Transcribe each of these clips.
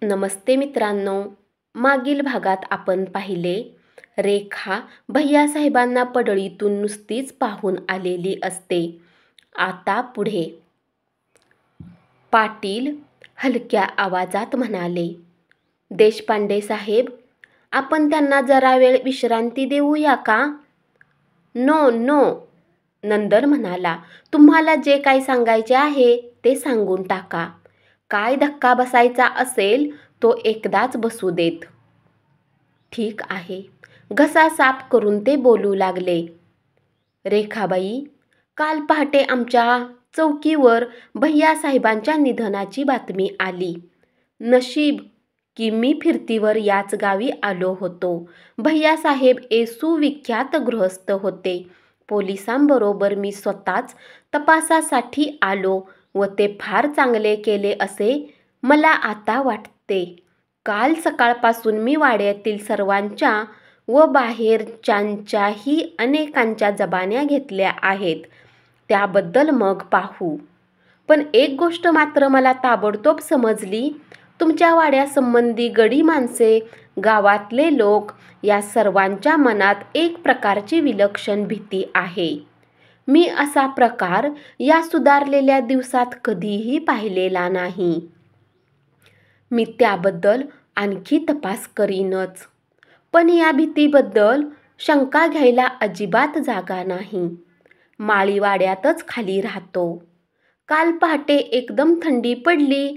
नमस्ते मित्रांनो. मागील भागात आपण पाहिले रेखा भैयासाहेबांना पडळीतून नुसतीच पाहून आलेली असते. आता पुढे पाटील हलक्या आवाजात म्हणाले, देशपांडे साहेब, आपण त्यांना जरा वेळ विश्रांती देऊया का? नो नो, नंदन म्हणाला, तुम्हाला जे काही सांगायचे आहे ते सांगून टाका. काय धक्का बसायचा असेल तो एकदाच बसू देत. ठीक आहे. घसा साफ करून ते बोलू लागले. रेखाबाई, काल पहाटे आमच्या चौकीवर भैयासाहेबांच्या निधनाची बातमी आली. नशीब की मी फिरतीवर याच गावी आलो होतो. भैयासाहेब सुविख्यात गृहस्थ होते. पोलिसांबरोबर मी स्वतःच तपासासाठी आलो व ते फार चांगले केले असे मला आता वाटते. काल सकाळपासून मी वाड्यातील सर्वांच्या व बाहेरच्यांच्याही अनेकांच्या जबान्या घेतल्या आहेत. त्याबद्दल मग पाहू. पण एक गोष्ट मात्र मला ताबडतोब समजली. तुमच्या वाड्यासंबंधी गडी माणसे, गावातले लोक या सर्वांच्या मनात एक प्रकारची विलक्षण भीती आहे. मी असा प्रकार या सुधारलेल्या दिवसात कधीही पाहिलेला नाही. मी त्याबद्दल आणखी तपास करीनच. पण या भीतीबद्दल शंका घ्यायला अजिबात जागा नाही. माळीवाड्यातच खाली राहतो. काल पहाटे एकदम थंडी पडली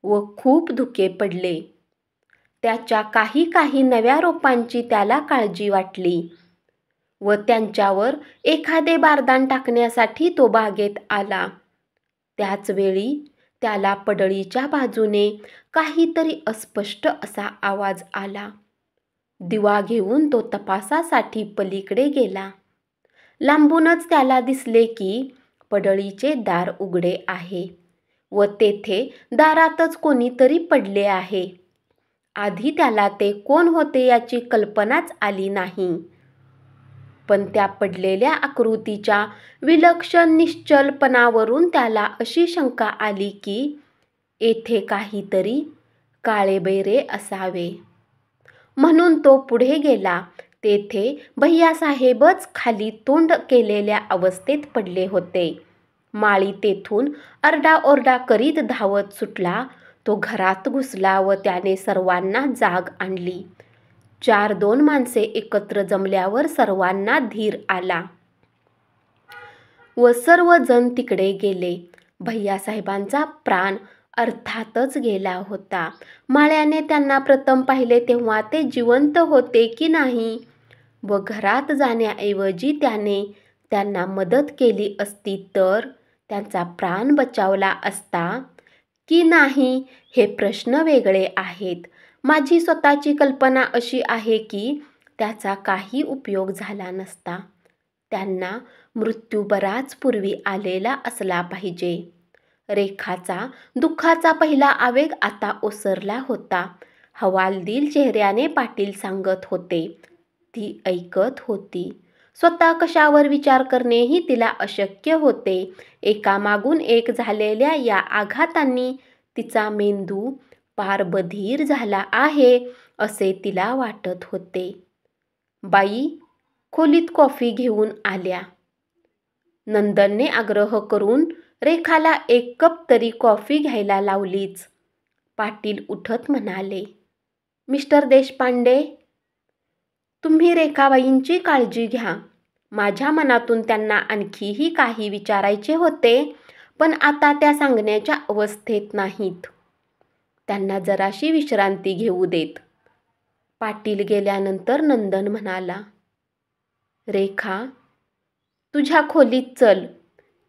व खूप धुके पडले. त्याच्या काही नव्या रोपांची त्याला काळजी वाटली व त्यांच्यावर एखादे बारदान टाकण्यासाठी तो बागेत आला. त्याचवेळी त्याला पडळीच्या बाजूने काहीतरी अस्पष्ट असा आवाज आला. दिवा घेऊन तो तपासासाठी पलीकडे गेला. लांबूनच त्याला दिसले की पडळीचे दार उघडे आहे व तेथे दारातच कोणीतरी पडले आहे. आधी त्याला ते कोण होते याची कल्पनाच आली नाही. पण त्या पडलेल्या आकृतीच्या विलक्षण निश्चलपणावरून त्याला अशी शंका आली की येथे काहीतरी काळेबैरे असावे. म्हणून तो पुढे गेला. तेथे भैयासाहेबच खाली तोंड केलेल्या अवस्थेत पडले होते. माळी तेथून आरडाओरडा करीत धावत सुटला. तो घरात घुसला व त्याने सर्वांना जाग आणली. 4-2 माणसे एकत्र जमल्यावर सर्वांना धीर आला व सर्वजण तिकडे गेले. भैयासाहेबांचा प्राण अर्थातच गेला होता. माळ्याने त्यांना प्रथम पाहिले तेव्हा ते जिवंत होते की नाही व घरात जाण्याऐवजी त्याने त्यांना मदत केली असती तर त्यांचा प्राण बचावला असता की नाही हे प्रश्न वेगळे आहेत. माझी स्वतःची कल्पना अशी आहे की त्याचा काही उपयोग झाला नसता. त्यांना मृत्यू बराच पूर्वी आलेला असला पाहिजे. रेखाचा दुःखाचा पहिला आवेग आता ओसरला होता. हवालदिल चेहऱ्याने पाटील सांगत होते. ती ऐकत होती. स्वतः कशावर विचार करणेही तिला अशक्य होते. एकामागून एक झालेल्या या आघातांनी तिचा मेंदू पार बधीर झाला आहे असे तिला वाटत होते. बाई खोलीत कॉफी घेऊन आल्या. नंदनने आग्रह करून रेखाला 1 कप तरी कॉफी घ्यायला लावलीच. पाटील उठत म्हणाले, मिस्टर देशपांडे, तुम्ही रेखाबाईंची काळजी घ्या. माझ्या मनातून त्यांना आणखीही काही विचारायचे होते पण आता त्या सांगण्याच्या अवस्थेत नाहीत. त्यांना जराशी विश्रांती घेऊ देत. पाटील गेल्यानंतर नंदन म्हणाला, रेखा, तुझ्या खोलीत चल.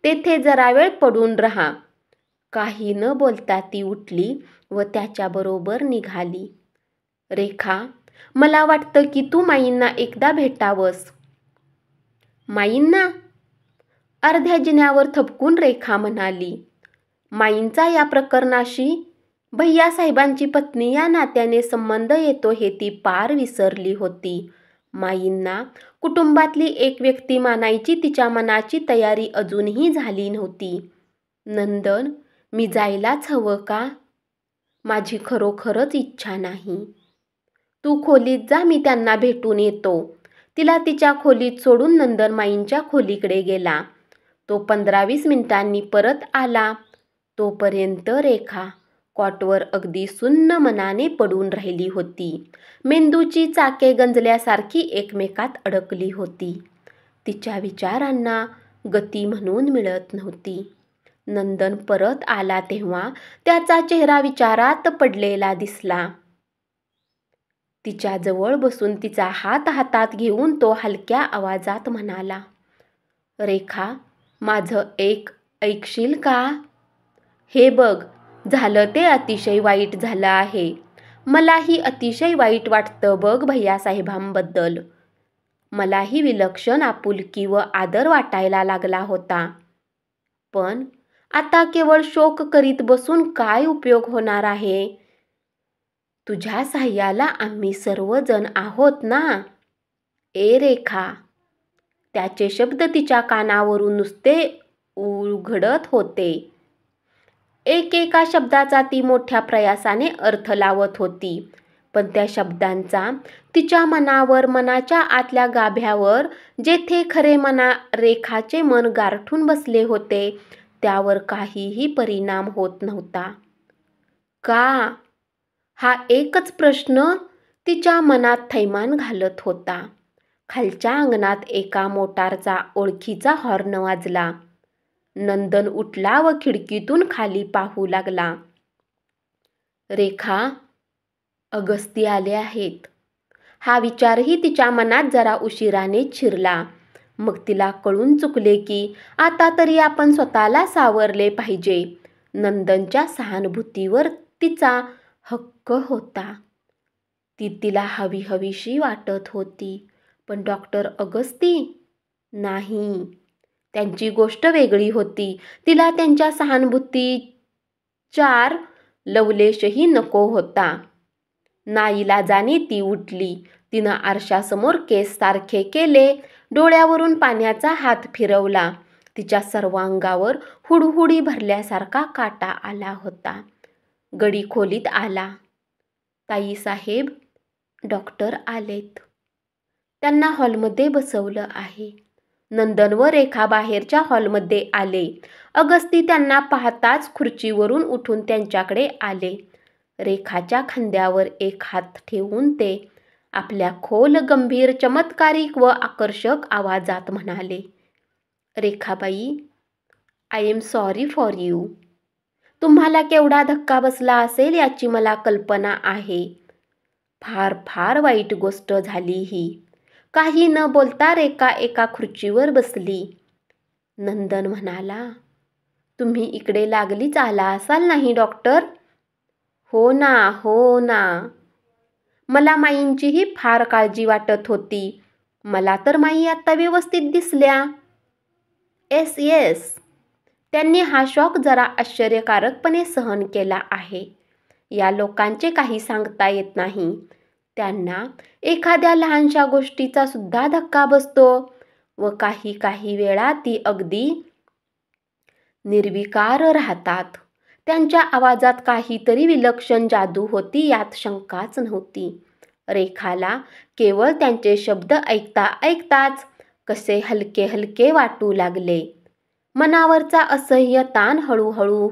तेथे जरा वेळ पडून राहा. काही न बोलता ती उठली व त्याच्याबरोबर निघाली. रेखा, मला वाटतं की तू माईंना एकदा भेटावंस. माईंना? अर्ध्या जिन्यावर थपकून रेखा म्हणाली. माईंचा या प्रकरणाशी भैयासाहेबांची पत्नी या नात्याने संबंध येतो हे ती पार विसरली होती. माईंना कुटुंबातली एक व्यक्ती मानायची तिच्या मनाची तयारी अजूनही झाली नव्हती. नंदन, मी जायलाच हवं का? माझी खरोखरच इच्छा नाही. तू खोलीत जा, मी त्यांना भेटून येतो. तिला तिच्या खोलीत सोडून नंदन माईंच्या खोलीकडे गेला. तो 15-20 मिनिटांनी परत आला. तोपर्यंत रेखा कॉटवर अगदी सुन्न मनाने पडून राहिली होती. मेंदूची चाके गंजल्यासारखी एकमेकात अडकली होती. तिच्या विचारांना गती म्हणून मिळत नव्हती. नंदन परत आला तेव्हा त्याचा चेहरा विचारात पडलेला दिसला. तिच्याजवळ बसून तिचा हात हातात घेऊन तो हलक्या आवाजात म्हणाला, रेखा, माझं ऐकशील का? हे बघ, झालं ते अतिशय वाईट झालं आहे. मलाही अतिशय वाईट वाटतं बघ भैयासाहेबांबद्दल. मलाही विलक्षण आपुलकी व आदर वाटायला लागला होता. पण आता केवळ शोक करीत बसून काय उपयोग होणार आहे? तुझ्या साह्याला आम्ही सर्वजण आहोत ना. ए रेखा. त्याचे शब्द तिच्या कानावरून नुसते उघडत होते. एकेका शब्दाचा ती मोठ्या प्रयासाने अर्थ लावत होती. पण त्या शब्दांचा तिच्या मनावर, मनाच्या आतल्या गाभ्यावर, जेथे खरे रेखाचे मन गारठून बसले होते, त्यावर काहीही परिणाम होत नव्हता. का? हा एकच प्रश्न तिच्या मनात थैमान घालत होता. खालच्या अंगणात एका मोटारचा ओळखीचा हॉर्न वाजला. नंदन उठला व खिडकीतून खाली पाहू लागला. रेखा, अगस्ती आले आहेत. हा विचारही तिच्या मनात जरा उशिराने शिरला. मग तिला कळून चुकले की आता तरी आपण स्वतःला सावरले पाहिजे. नंदनच्या सहानुभूतीवर तिचा हक्क होता. ती तिला हवीशी वाटत होती. पण डॉक्टर अगस्ती? नाही, त्यांची गोष्ट वेगळी होती. तिला त्यांच्या सहानुभूतीचार लवलेशही नको होता. नाईलाजाने ती उठली. तिनं आरशासमोर केस सारखे केले. डोळ्यावरून पाण्याचा हात फिरवला. तिच्या सर्वांगावर हुडहुडी भरल्यासारखा काटा आला होता. गडी खोलीत आला. ताईसाहेब, डॉक्टर आलेत. त्यांना हॉलमध्ये बसवलं आहे. नंदन व रेखा बाहेरच्या हॉलमध्ये आले. अगस्ती त्यांना पाहताच खुर्चीवरून उठून त्यांच्याकडे आले. रेखाच्या खांद्यावर एक हात ठेवून ते आपल्या खोल, गंभीर, चमत्कारिक व आकर्षक आवाजात म्हणाले, Rekhabai, I am sorry for you. तुम्हाला केवढा धक्का बसला असेल याची मला कल्पना आहे. फार फार वाईट गोष्ट झाली ही. काही न बोलता रेखा एका खुर्चीवर बसली. नंदन म्हणाला, तुम्ही इकडे लागलीच आला असाल नाही डॉक्टर? हो ना. मला माईंचीही फार काळजी वाटत होती. मला तर माई आता व्यवस्थित दिसल्या. येस. त्यांनी हा शॉक जरा आश्चर्यकारकपणे सहन केला आहे. या लोकांचे काही सांगता येत नाही. त्यांना एखाद्या लहानशा गोष्टीचा सुद्धा धक्का बसतो व काही वेळा ती अगदी निर्विकार राहतात. त्यांच्या आवाजात काहीतरी विलक्षण जादू होती, यात शंकाच नव्हती. रेखाला केवळ त्यांचे शब्द ऐकताच कसे हलके वाटू लागले. मनावरचा असह्य ताण हळूहळू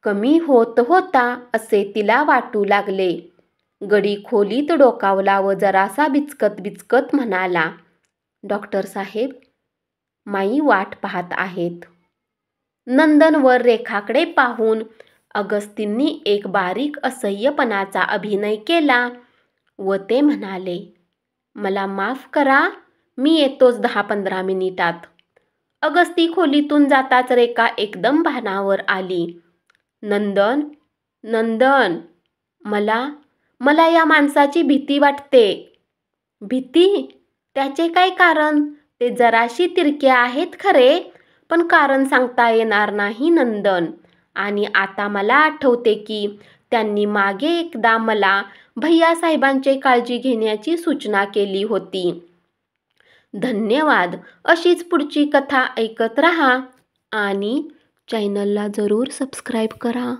कमी होत होता असे तिला वाटू लागले. गडी खोलीत डोकावला व जरासा बिचकत म्हणाला, डॉक्टर साहेब, माई वाट पाहत आहेत. नंदन वर रेखाकडे पाहून अगस्तींनी एक बारीक असह्यपणाचा अभिनय केला व ते म्हणाले, मला माफ करा, मी येतोच 10-15 मिनिटात. अगस्ती खोलीतून जाताच रेखा एकदम भानावर आली. नंदन, मला या माणसाची भीती वाटते. भीती? त्याचे काय कारण? ते जराशी तिरके आहेत खरे, पण कारण सांगता येणार नाही नंदन. आणि आता मला आठवते की त्यांनी मागे एकदा मला भैयासाहेबांची काळजी घेण्याची सूचना केली होती. धन्यवाद. अशीच पुढची कथा ऐकत रहा आणि चॅनलला जरूर सबस्क्राईब करा.